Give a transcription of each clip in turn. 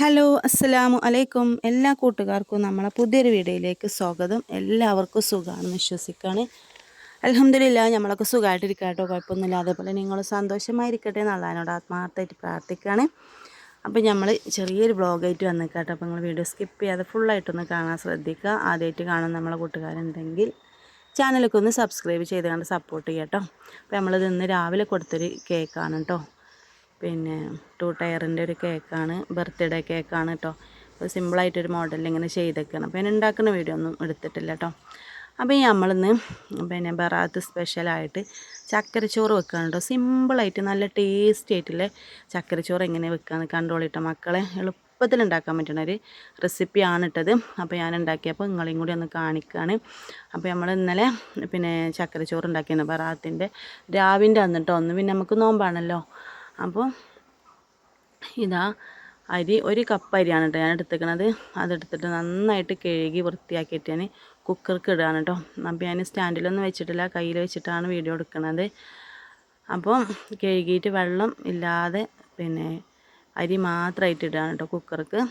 Hello അസ്സലാമു അലൈക്കും എല്ലാ കൂട്ടുകാർക്കും നമ്മളെ പുതിയൊരു വീഡിയോയിലേക്ക് സ്വാഗതം. എല്ലാവർക്കും സുഖമാണെന്ന് വിശ്വസിക്കുകയാണ്. അൽഹംദുലില്ലാഹ് നമ്മളൊക്കെ സുഖമായിട്ടിരിക്കുക കേട്ടോ, കുഴപ്പമൊന്നുമില്ല. അതേപോലെ നിങ്ങൾ സന്തോഷമായിരിക്കട്ടെ എന്ന് അള്ളാഹിനോട് ആത്മാർത്ഥമായിട്ട് പ്രാർത്ഥിക്കുകയാണ്. അപ്പോൾ നമ്മൾ ചെറിയൊരു വ്ളോഗായിട്ട് വന്നിക്കാട്ടോ. അപ്പോൾ നിങ്ങൾ വീഡിയോ സ്കിപ്പ് ചെയ്യാതെ ഫുള്ളായിട്ടൊന്ന് കാണാൻ ശ്രദ്ധിക്കുക. ആദ്യമായിട്ട് കാണുന്ന നമ്മളെ കൂട്ടുകാരുണ്ടെങ്കിൽ ചാനലൊക്കെ ഒന്ന് സബ്സ്ക്രൈബ് ചെയ്ത് കണ്ട് സപ്പോർട്ട് ചെയ്യാം കേട്ടോ. അപ്പോൾ നമ്മളിത് ഇന്ന് രാവിലെ കൊടുത്തൊരു കേക്കാണ് കേട്ടോ. പിന്നെ 2 ടയറിൻ്റെ ഒരു കേക്കാണ്, ബർത്ത്ഡേ കേക്കാണ് കേട്ടോ. അപ്പോൾ സിമ്പിളായിട്ടൊരു മോഡലിൽ ഇങ്ങനെ ചെയ്തേക്കാണ്. അപ്പോൾ ഞാൻ ഉണ്ടാക്കുന്ന വീഡിയോ ഒന്നും എടുത്തിട്ടില്ല കേട്ടോ. അപ്പോൾ ഈ നമ്മളിന്ന് പിന്നെ ബറാത്ത് സ്പെഷ്യലായിട്ട് ചക്കരച്ചോറ് വെക്കുകയാണ് കേട്ടോ. സിമ്പിളായിട്ട് നല്ല ടേസ്റ്റി ആയിട്ടുള്ള ചക്കരച്ചോറ് എങ്ങനെ വെക്കുകയെന്ന് കണ്ടോളിട്ടോ മക്കളെ. എളുപ്പത്തിൽ ഉണ്ടാക്കാൻ പറ്റുന്ന ഒരു റെസിപ്പിയാണ് ഇട്ടത്. അപ്പോൾ ഞാൻ ഉണ്ടാക്കിയപ്പോൾ നിങ്ങളെയും കൂടി ഒന്ന് കാണിക്കുകയാണ്. അപ്പോൾ നമ്മൾ ഇന്നലെ പിന്നെ ചക്കരച്ചോറ് ഉണ്ടാക്കിയിരുന്നു ബറാത്തിൻ്റെ രാവിൻ്റെ അന്നിട്ടോ. ഒന്ന് പിന്നെ നമുക്ക് നോമ്പാണല്ലോ. അപ്പോൾ ഇതാ അരി, 1 കപ്പ് അരിയാണ് കേട്ടോ ഞാൻ എടുത്തേക്കണത്. അതെടുത്തിട്ട് നന്നായിട്ട് കഴുകി വൃത്തിയാക്കിയിട്ട് ഞാൻ കുക്കർക്ക് ഇടുകയാണ് കേട്ടോ. അപ്പോൾ ഞാൻ സ്റ്റാൻഡിലൊന്നും വെച്ചിട്ടില്ല, കയ്യിൽ വെച്ചിട്ടാണ് വീഡിയോ എടുക്കുന്നത്. അപ്പോൾ കഴുകിയിട്ട് വെള്ളം ഇല്ലാതെ പിന്നെ അരി മാത്രമായിട്ട് ഇടുകയാണ് കേട്ടോ കുക്കർക്ക്.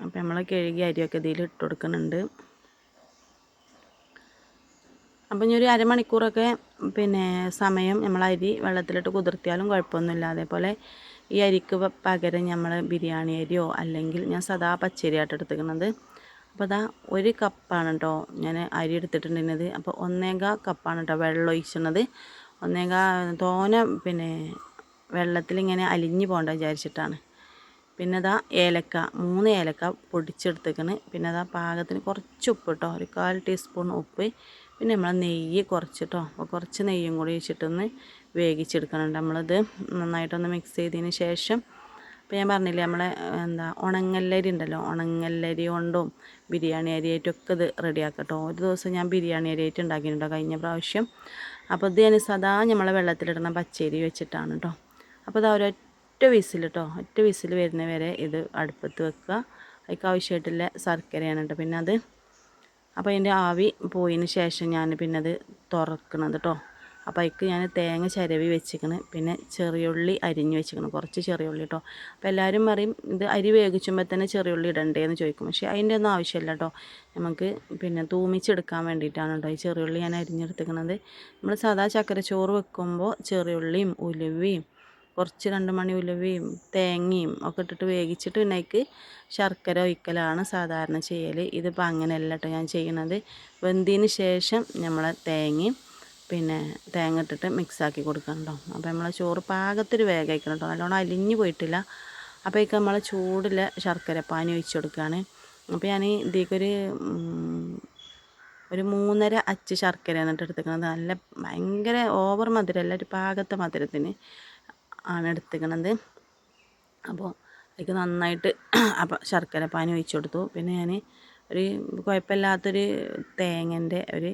അപ്പോൾ നമ്മൾ കഴുകിയ അരിയൊക്കെ ഇതിൽ ഇട്ട് കൊടുക്കുന്നുണ്ട്. അപ്പം ഇനി ഒരു അരമണിക്കൂറൊക്കെ പിന്നെ സമയം നമ്മൾ അരി വെള്ളത്തിലിട്ട് കുതിർത്തിയാലും കുഴപ്പമൊന്നുമില്ല. അതേപോലെ ഈ അരിക്ക് പകരം നമ്മൾ ബിരിയാണി അരിയോ അല്ലെങ്കിൽ ഞാൻ സദാ പച്ചരിയായിട്ട് എടുത്തിരിക്കുന്നത്. അപ്പോൾ അതാ 1 കപ്പാണ് കേട്ടോ ഞാൻ അരി എടുത്തിട്ടുണ്ടെന്നത്. അപ്പോൾ 1.25 കപ്പാണ് കേട്ടോ വെള്ളം ഒഴിച്ചത്. 1.25 തോനെ പിന്നെ വെള്ളത്തിലിങ്ങനെ അലിഞ്ഞു പോകണ്ട വിചാരിച്ചിട്ടാണ്. പിന്നെ അതാ ഏലക്ക, 3 ഏലക്ക പൊടിച്ചെടുത്തേക്കണ്. പിന്നെ അതാ പാകത്തിന് കുറച്ച് ഉപ്പ് കേട്ടോ, 1/4 ടീസ്പൂൺ ഉപ്പ്. പിന്നെ നമ്മൾ നെയ്യ് കുറച്ചിട്ടോ, അപ്പോൾ കുറച്ച് നെയ്യും കൂടി വെച്ചിട്ടൊന്ന് വേവിച്ചെടുക്കണം. നമ്മളിത് നന്നായിട്ടൊന്ന് മിക്സ് ചെയ്തതിന് ശേഷം, ഇപ്പോൾ ഞാൻ പറഞ്ഞില്ലേ നമ്മളെ ഉണങ്ങല്ലരി ഉണ്ടല്ലോ, ഉണങ്ങല്ലരി കൊണ്ടും ബിരിയാണി അരിയായിട്ടൊക്കെ ഇത് റെഡിയാക്കട്ടോ. ഒരു ദിവസം ഞാൻ ബിരിയാണി അരിയായിട്ട് ഉണ്ടാക്കിയിട്ടുണ്ടോ കഴിഞ്ഞ പ്രാവശ്യം. അപ്പോൾ ഇത് ഞാൻ സദാ നമ്മളെ വെള്ളത്തിലിടണം പച്ചരി വെച്ചിട്ടാണ് കേട്ടോ. അപ്പോൾ ഇതാ ഒറ്റ വിസിൽ കേട്ടോ, ഒറ്റ വിസിൽ വരുന്ന വരെ ഇത് അടുപ്പത്ത് വെക്കുക. അതിലേക്ക് ആവശ്യമായിട്ടുള്ള ശർക്കരയാണ് കേട്ടോ. പിന്നെ അത് അപ്പോൾ അതിൻ്റെ ആവി പോയതിന് ശേഷം ഞാൻ പിന്നെ അത് തുറക്കണത് കേട്ടോ. അപ്പോൾ അതിക്ക് ഞാൻ തേങ്ങ ചിരവി വെച്ചിരിക്കണം. പിന്നെ ചെറിയുള്ളി അരിഞ്ഞ് വെച്ചിരിക്കണം, കുറച്ച് ചെറിയുള്ളി കേട്ടോ. അപ്പോൾ എല്ലാവരും പറയും ഇത് അരി വേവിച്ചുമ്പോൾ തന്നെ ചെറിയുള്ളി ഇടണ്ടേന്ന് ചോദിക്കും. പക്ഷേ അതിൻ്റെ ഒന്നും ആവശ്യമില്ല കേട്ടോ. നമുക്ക് പിന്നെ തൂമിച്ചെടുക്കാൻ വേണ്ടിയിട്ടാണ് കേട്ടോ ഈ ചെറിയുള്ളി ഞാൻ അരിഞ്ഞെടുത്തിരിക്കുന്നത്. നമ്മൾ സാധാ ചക്കരച്ചോറ് വെക്കുമ്പോൾ ചെറിയുള്ളിയും ഉലുവയും കുറച്ച് 2 മണി ഉലുവയും തേങ്ങയും ഒക്കെ ഇട്ടിട്ട് വേവിച്ചിട്ട് പിന്നെ അതിലേക്ക് ശർക്കര ഒഴിക്കലാണ് സാധാരണ ചെയ്യൽ. ഇതിപ്പോൾ അങ്ങനെയല്ല കേട്ടോ ഞാൻ ചെയ്യണത്. വെന്തതിന് ശേഷം നമ്മൾ തേങ്ങയും പിന്നെ തേങ്ങ ഇട്ടിട്ട് മിക്സാക്കി കൊടുക്കണം കേട്ടോ. അപ്പോൾ നമ്മളെ ചോറ് പാകത്തൊരു വേഗം കഴിക്കണം കേട്ടോ, നല്ലോണം അലിഞ്ഞു പോയിട്ടില്ല. അപ്പോഴേക്ക് നമ്മൾ ചൂടിൽ ശർക്കര പാനി ഒഴിച്ച് കൊടുക്കുകയാണ്. അപ്പോൾ ഞാൻ ഇതിലേക്കൊരു 3.5 അച്ച് ശർക്കരയാണ് എടുത്തിരിക്കുന്നത്. നല്ല ഭയങ്കര ഓവർ മധുരമല്ല, ഒരു പാകത്തെ മധുരത്തിന് ആണ് എടുത്തിരിക്കുന്നത്. അപ്പോൾ അതിലേക്ക് നന്നായിട്ട് അപ്പോൾ ശർക്കര പാനി ഒഴിച്ചു കൊടുത്തു. പിന്നെ ഞാൻ ഒരു കുഴപ്പമില്ലാത്തൊരു തേങ്ങൻ്റെ ഒരു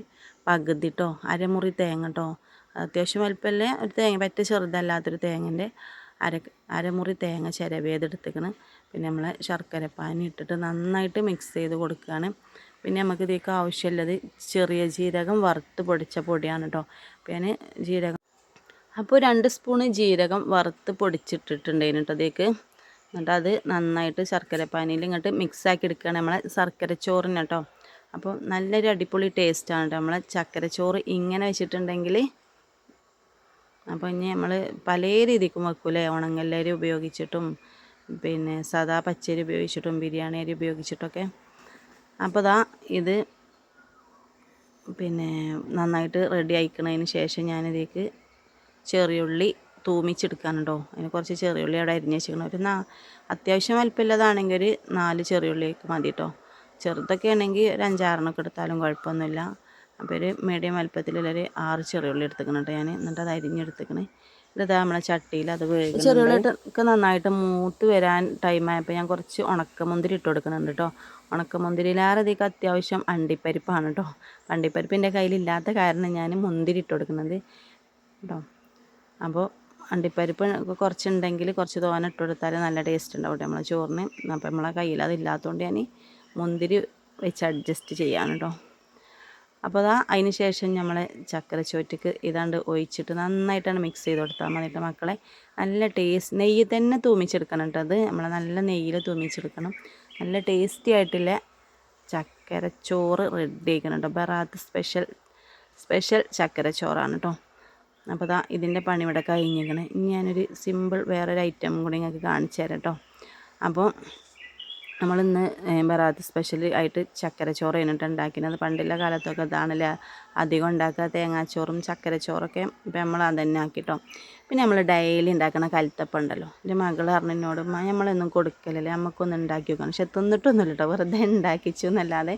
പകുതി കേട്ടോ, അരമുറി തേങ്ങ കേട്ടോ, അത്യാവശ്യം വലിപ്പമല്ലേ ഒരു തേങ്ങ, പറ്റ ചെറുതല്ലാത്തൊരു തേങ്ങൻ്റെ അരമുറി തേങ്ങ ചിരവിയതെടുത്തേക്കണ്. പിന്നെ നമ്മൾ ശർക്കര പാനി ഇട്ടിട്ട് നന്നായിട്ട് മിക്സ് ചെയ്ത് കൊടുക്കുകയാണ്. പിന്നെ നമുക്ക് ഇതിലേക്ക് ആവശ്യമുള്ളത് ചെറിയ ജീരകം വറുത്ത് പൊടിച്ച പൊടിയാണ് കേട്ടോ. അപ്പോൾ ഞാൻ ജീരകം അപ്പോൾ 2 സ്പൂണ് ജീരകം വറുത്ത് പൊടിച്ചിട്ടിട്ടുണ്ടായിരുന്നു കേട്ടോ അതിലേക്ക്. എന്നിട്ട് അത് നന്നായിട്ട് ശർക്കരപ്പാനിയിൽ ഇങ്ങോട്ട് മിക്സാക്കി എടുക്കുകയാണ് നമ്മളെ ശർക്കരച്ചോറിന് കേട്ടോ. അപ്പോൾ നല്ലൊരു അടിപൊളി ടേസ്റ്റാണ് കേട്ടോ നമ്മളെ ചക്കരച്ചോറ് ഇങ്ങനെ വെച്ചിട്ടുണ്ടെങ്കിൽ. അപ്പോൾ ഇനി നമ്മൾ പല രീതിക്കും വെക്കൂലേ, ഉണങ്ങല്ലരി ഉപയോഗിച്ചിട്ടും പിന്നെ സാദാ പച്ചരി ഉപയോഗിച്ചിട്ടും ബിരിയാണി അരി ഉപയോഗിച്ചിട്ടൊക്കെ. അപ്പോൾ ദാ ഇത് പിന്നെ നന്നായിട്ട് റെഡി ആയിക്കുന്നതിന് ശേഷം ഞാനിതിലേക്ക് ചെറിയുള്ളി തൂമിച്ചെടുക്കാനുണ്ടോ. അതിന് കുറച്ച് ചെറിയുള്ളി അവിടെ അരിഞ്ഞ് വെച്ചിരിക്കണം. ഒരു അത്യാവശ്യം വലിപ്പമുള്ളതാണെങ്കിൽ ഒരു 4 ചെറിയുള്ളിയൊക്കെ മതി കേട്ടോ. ചെറുതൊക്കെ ആണെങ്കിൽ ഒരു 5-6 എടുത്താലും കുഴപ്പമൊന്നുമില്ല. അപ്പോൾ ഒരു മീഡിയം വലിപ്പത്തിലുള്ളൊരു 6 ചെറിയുള്ളി എടുത്തിക്കണം കേട്ടോ ഞാൻ. എന്നിട്ട് അത് അരിഞ്ഞെടുത്തിക്കണേ. ഇതാ നമ്മളെ ചട്ടിയിൽ അത് വേഗം ചെറിയുള്ളിയൊക്കെ നന്നായിട്ട് മൂത്ത് വരാൻ ടൈമായപ്പോൾ ഞാൻ കുറച്ച് ഉണക്കമുന്തിരി ഇട്ട് കൊടുക്കുന്നുണ്ട് കേട്ടോ. ഉണക്കമുന്തിരിയിലാറധികം അത്യാവശ്യം അണ്ടിപ്പരിപ്പാണ് കേട്ടോ. അണ്ടിപ്പരിപ്പിൻ്റെ കയ്യിലില്ലാത്ത കാരണം ഞാൻ മുന്തിരി ഇട്ട് കൊടുക്കുന്നത് കേട്ടോ. അപ്പോൾ അണ്ടിപ്പരിപ്പ് കുറച്ചുണ്ടെങ്കിൽ കുറച്ച് തോനെ ഇട്ട് കൊടുത്താൽ നല്ല ടേസ്റ്റ് ഉണ്ടാവും നമ്മളെ ചോറിന്. അപ്പോൾ നമ്മളെ കയ്യിൽ അതില്ലാത്തതുകൊണ്ട് ഞാൻ മുന്തിരി വെച്ച് അഡ്ജസ്റ്റ് ചെയ്യാണ് കേട്ടോ. അപ്പോൾ അതിന് ശേഷം നമ്മൾ ചക്കര ചോറ്റക്ക് ഇതാണ്ട് ഒഴിച്ചിട്ട് നന്നായിട്ടാണ് മിക്സ് ചെയ്ത് കൊടുത്താൽ മതിയിട്ട് മക്കളെ. നല്ല ടേസ്റ്റ് നെയ്യ് തന്നെ തൂമിച്ചെടുക്കണം കേട്ടോ. അത് നമ്മൾ നല്ല നെയ്യിൽ തൂമിച്ചെടുക്കണം. നല്ല ടേസ്റ്റി ആയിട്ടുള്ള ചക്കര ചോറ് റെഡി ആക്കണം കേട്ടോ. ബറാത്ത് സ്പെഷ്യൽ ചക്കര ചോറാണ് കേട്ടോ. അപ്പോൾ ഇതിൻ്റെ പണി ഇവിടെ കഴിഞ്ഞിരിക്കണം. ഇനി ഞാനൊരു സിമ്പിൾ വേറൊരു ഐറ്റം കൂടി നിങ്ങൾക്ക് കാണിച്ചു തരാം കേട്ടോ. അപ്പോൾ നമ്മളിന്ന് ബറാത്ത് സ്പെഷ്യൽ ആയിട്ട് ചക്കര ചോറ് കഴിഞ്ഞിട്ട് ഉണ്ടാക്കുന്നത്. പണ്ടുള്ള കാലത്തൊക്കെ ഇതാണല്ലേ അധികം ഉണ്ടാക്കുക, തേങ്ങാച്ചോറും ചക്കര ചോറൊക്കെ. ഇപ്പം നമ്മൾ അതന്നെ ആക്കിട്ടോ. പിന്നെ നമ്മൾ ഡെയിലി ഉണ്ടാക്കുന്ന കലത്തപ്പം ഉണ്ടല്ലോ. എൻ്റെ മകൾ പറഞ്ഞു എന്നോട്, നമ്മളൊന്നും കൊടുക്കലല്ലേ, നമുക്കൊന്നും ഉണ്ടാക്കി വെക്കണം. പക്ഷെ തിന്നിട്ടൊന്നുമില്ല കേട്ടോ, വെറുതെ ഉണ്ടാക്കിച്ചു എന്നല്ലാതെ.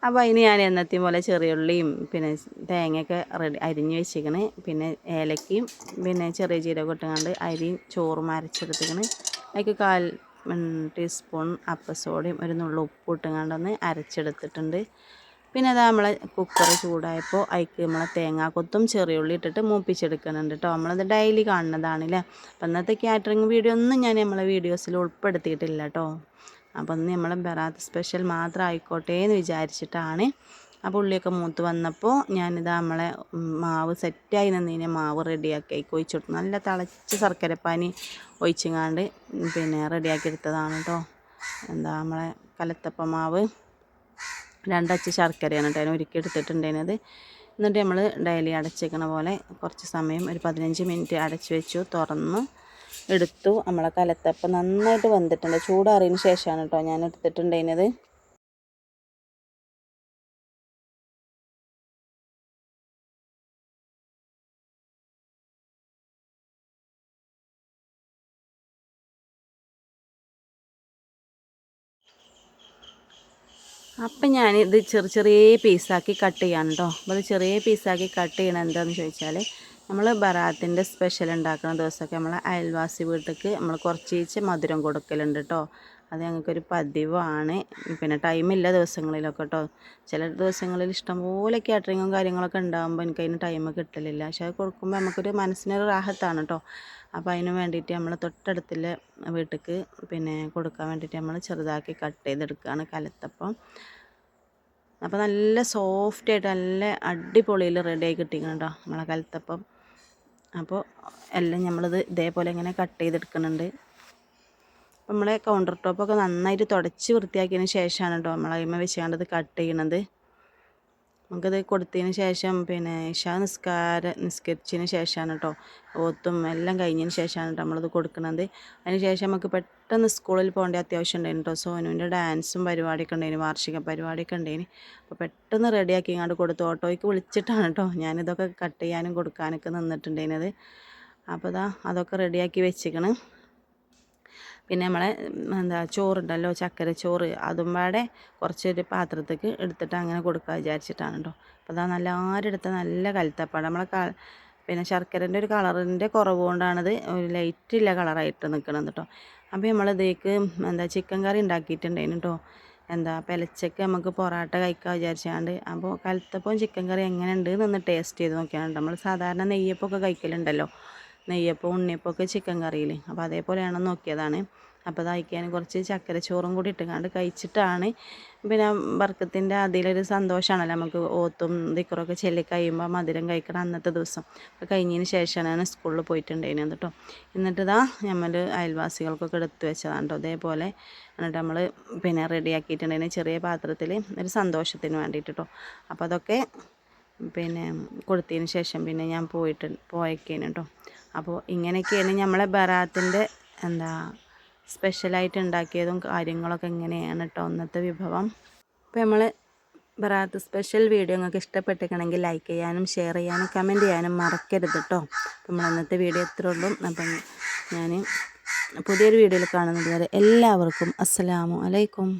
അപ്പോൾ അതിന് ഞാൻ എന്നത്തെയും പോലെ ചെറിയുള്ളിയും പിന്നെ തേങ്ങയൊക്കെ അരിഞ്ഞ് വെച്ചിരിക്കണ്. പിന്നെ ഏലക്കയും പിന്നെ ചെറിയ ജീരകം ഇട്ടുകൊണ്ട് അരിയും ചോറും അരച്ചെടുത്തിക്കണ്. അതിലേക്ക് 1/4 ടീസ്പൂൺ അപ്പസോഡയും ഒരു നുള്ളു ഉപ്പ് ഇട്ടുകൊണ്ടൊന്ന് അരച്ചെടുത്തിട്ടുണ്ട്. പിന്നെ അത് നമ്മളെ കുക്കർ ചൂടായപ്പോൾ അതിലേക്ക് നമ്മളെ തേങ്ങാക്കൊത്തും ചെറിയുള്ളി ഇട്ടിട്ട് മൂപ്പിച്ചെടുക്കുന്നുണ്ട് കേട്ടോ. നമ്മളത് ഡെയിലി കാണുന്നതാണല്ലേ. അപ്പം ഇന്നത്തെ കാറ്ററിംഗ് വീഡിയോ ഒന്നും ഞാൻ നമ്മളെ വീഡിയോസിൽ ഉൾപ്പെടുത്തിയിട്ടില്ല കേട്ടോ. അപ്പം ഒന്ന് നമ്മൾ ബറാത്ത് സ്പെഷ്യൽ മാത്രം ആയിക്കോട്ടെ എന്ന് വിചാരിച്ചിട്ടാണ്. അപ്പോൾ ഉള്ളിയൊക്കെ മൂത്ത് വന്നപ്പോൾ ഞാനിത് നമ്മളെ മാവ് സെറ്റായി നിന്നതിനെ മാവ് റെഡിയാക്കി ഒഴിച്ചിട്ടു. നല്ല തിളച്ച് ശർക്കരപ്പാനി ഒഴിച്ചങ്ങാണ്ട് പിന്നെ റെഡിയാക്കി എടുത്തതാണ് കേട്ടോ. നമ്മളെ കലത്തപ്പ മാവ് 2 അച്ച് ശർക്കരയാണ് കേട്ടോ അതിന് ഒരുക്കി എടുത്തിട്ടുണ്ടായിരുന്നത്. എന്നിട്ട് നമ്മൾ ഡെയിലി അടച്ചേക്കണ പോലെ കുറച്ച് സമയം ഒരു 15 മിനിറ്റ് അടച്ച് വെച്ചു. തുറന്ന് എടുത്തു. നമ്മളെ കലത്തപ്പം നന്നായിട്ട് വെന്തിട്ടുണ്ട്. ചൂടാറിയതിന് ശേഷമാണ് കേട്ടോ ഞാൻ എടുത്തിട്ടുണ്ടായിരുന്നത്. അപ്പം ഞാനിത് ചെറിയ പീസാക്കി കട്ട് ചെയ്യാണ് കേട്ടോ. അപ്പോൾ അത് ചെറിയ പീസാക്കി കട്ട് ചെയ്യണം എന്താണെന്ന് ചോദിച്ചാൽ, നമ്മൾ ബറാത്തിൻ്റെ സ്പെഷ്യൽ ഉണ്ടാക്കുന്ന ദിവസമൊക്കെ നമ്മൾ അയൽവാസി വീട്ടിലേക്ക് നമ്മൾ കുറച്ച് മധുരം കൊടുക്കലുണ്ട് കേട്ടോ. അത് ഞങ്ങൾക്കൊരു പതിവാണ്. പിന്നെ ടൈമില്ല ദിവസങ്ങളിലൊക്കെ കേട്ടോ. ചില ദിവസങ്ങളിൽ ഇഷ്ടംപോലെ കാറ്ററിങ്ങും കാര്യങ്ങളൊക്കെ ഉണ്ടാകുമ്പോൾ എനിക്കതിന് ടൈം കിട്ടലില്ല. പക്ഷെ അത് കൊടുക്കുമ്പോൾ നമുക്കൊരു മനസ്സിനൊരു റാഹത്താണ് കേട്ടോ. അപ്പോൾ അതിന് വേണ്ടിയിട്ട് നമ്മൾ തൊട്ടടുത്തുള്ള വീട്ടിലേക്ക് പിന്നെ കൊടുക്കാൻ വേണ്ടിയിട്ട് നമ്മൾ ചെറുതാക്കി കട്ട് ചെയ്തെടുക്കുകയാണ് കലത്തപ്പം. അപ്പോൾ നല്ല സോഫ്റ്റായിട്ട് നല്ല അടിപൊളിയിൽ റെഡിയായി കിട്ടിക്കണം കേട്ടോ നമ്മളെ കലത്തപ്പം. അപ്പോൾ എല്ലാം നമ്മളിത് ഇതേപോലെ ഇങ്ങനെ കട്ട് ചെയ്തെടുക്കുന്നുണ്ട്. അപ്പം നമ്മളെ കൗണ്ടർ ടോപ്പൊക്കെ നന്നായിട്ട് തുടച്ച് വൃത്തിയാക്കിയതിന് ശേഷമാണ് കേട്ടോ നമ്മൾ അതിന്മേൽ വെച്ചുകൊണ്ടത് കട്ട് ചെയ്യണത്. നമുക്കത് കൊടുത്തതിന് ശേഷം പിന്നെ ഇശാ നിസ്കരിച്ചതിന് ശേഷമാണ് കേട്ടോ, ഓത്തും എല്ലാം കഴിഞ്ഞതിന് ശേഷമാണ് കേട്ടോ നമ്മളത് കൊടുക്കുന്നത്. അതിന് ശേഷം നമുക്ക് പെട്ടെന്ന് സ്കൂളിൽ പോകേണ്ട അത്യാവശ്യം ഉണ്ടായിരുന്നു കേട്ടോ. സോനുവിൻ്റെ ഡാൻസും പരിപാടിയൊക്കെ ഉണ്ടായിരുന്നു, വാർഷിക പരിപാടിയൊക്കെ ഉണ്ടായിരുന്നു. അപ്പോൾ പെട്ടെന്ന് റെഡിയാക്കി ഇങ്ങോട്ട് കൊടുത്തു. ഓട്ടോയ്ക്ക് വിളിച്ചിട്ടാണ് കേട്ടോ ഞാനിതൊക്കെ കട്ട് ചെയ്യാനും കൊടുക്കാനൊക്കെ നിന്നിട്ടുണ്ടായിരുന്നത്. അപ്പോൾ അതൊക്കെ റെഡിയാക്കി വെച്ചിരിക്കണം. പിന്നെ നമ്മളെ ചോറുണ്ടല്ലോ, ചക്കര ചോറ്, അതും പാടെ കുറച്ചൊരു പാത്രത്തേക്ക് എടുത്തിട്ട് അങ്ങനെ കൊടുക്കുക വിചാരിച്ചിട്ടാണ് കേട്ടോ. അപ്പോൾ നല്ല ആരെടുത്ത നല്ല കലത്തപ്പാണ്. നമ്മളെ പിന്നെ ശർക്കരൻ്റെ ഒരു കളറിൻ്റെ കുറവ് കൊണ്ടാണത് ഒരു ലൈറ്റില്ല കളറായിട്ട് നിൽക്കണത് കേട്ടോ. അപ്പോൾ നമ്മളിതേക്ക് ചിക്കൻ കറി ഉണ്ടാക്കിയിട്ടുണ്ടായിരുന്നു കേട്ടോ. പെലച്ചക്ക് നമുക്ക് പൊറാട്ട കഴിക്കാൻ വിചാരിച്ചാണ്ട്. അപ്പോൾ കലത്തപ്പം ചിക്കൻ കറി എങ്ങനെ ഉണ്ട് എന്നൊന്ന് ടേസ്റ്റ് ചെയ്ത് നോക്കിയാണ്. നമ്മൾ സാധാരണ നെയ്യപ്പമൊക്കെ കഴിക്കലുണ്ടല്ലോ, നെയ്യപ്പം ഉണ്ണിയപ്പമൊക്കെ ചിക്കൻ കറിയിൽ. അപ്പോൾ അതേപോലെയാണെന്ന് നോക്കിയതാണ്. അപ്പോൾ അയക്കാൻ കുറച്ച് ചക്കര ചോറും കൂടി ഇട്ടുകൊണ്ട് കഴിച്ചിട്ടാണ്. പിന്നെ ബർക്കത്തിൻ്റെ അതിലൊരു സന്തോഷമാണല്ലോ നമുക്ക്, ഓത്തും ദിക്കറൊക്കെ ചൊല്ലി കഴിയുമ്പോൾ മധുരം കഴിക്കണം അന്നത്തെ ദിവസം. അപ്പോൾ കഴിഞ്ഞതിന് ശേഷമാണ് ഞാൻ സ്കൂളിൽ പോയിട്ടുണ്ടായിരുന്നത് കേട്ടോ. എന്നിട്ട് നമ്മൾ അയൽവാസികൾക്കൊക്കെ എടുത്തു വെച്ചതാണ് കേട്ടോ. അതേപോലെ എന്നിട്ട് നമ്മൾ പിന്നെ റെഡിയാക്കിയിട്ടുണ്ടായിരുന്നു ചെറിയ പാത്രത്തിൽ ഒരു സന്തോഷത്തിന് വേണ്ടിയിട്ട് കേട്ടോ. അപ്പോൾ അതൊക്കെ പിന്നെ കൊടുത്തതിന് ശേഷം പിന്നെ ഞാൻ പോയേക്കേന് കേട്ടോ. അപ്പോൾ ഇങ്ങനെയൊക്കെയാണ് നമ്മളെ ബറാത്തിൻ്റെ സ്പെഷ്യലായിട്ട് ഉണ്ടാക്കിയതും കാര്യങ്ങളൊക്കെ ഇങ്ങനെയാണ് കേട്ടോ ഇന്നത്തെ വിഭവം. അപ്പോൾ നമ്മൾ ബറാത്ത് സ്പെഷ്യൽ വീഡിയോ നിങ്ങൾക്ക് ഇഷ്ടപ്പെട്ടിരിക്കണമെങ്കിൽ ലൈക്ക് ചെയ്യാനും ഷെയർ ചെയ്യാനും കമൻറ്റ് ചെയ്യാനും മറക്കരുത് കേട്ടോ. അപ്പോൾ നമ്മൾ ഇന്നത്തെ വീഡിയോ ഇത്രേ ഉള്ളൂ. അപ്പം ഞാൻ പുതിയൊരു വീഡിയോയിൽ കാണുന്നത് വരെ എല്ലാവർക്കും അസ്സലാമു അലൈക്കും.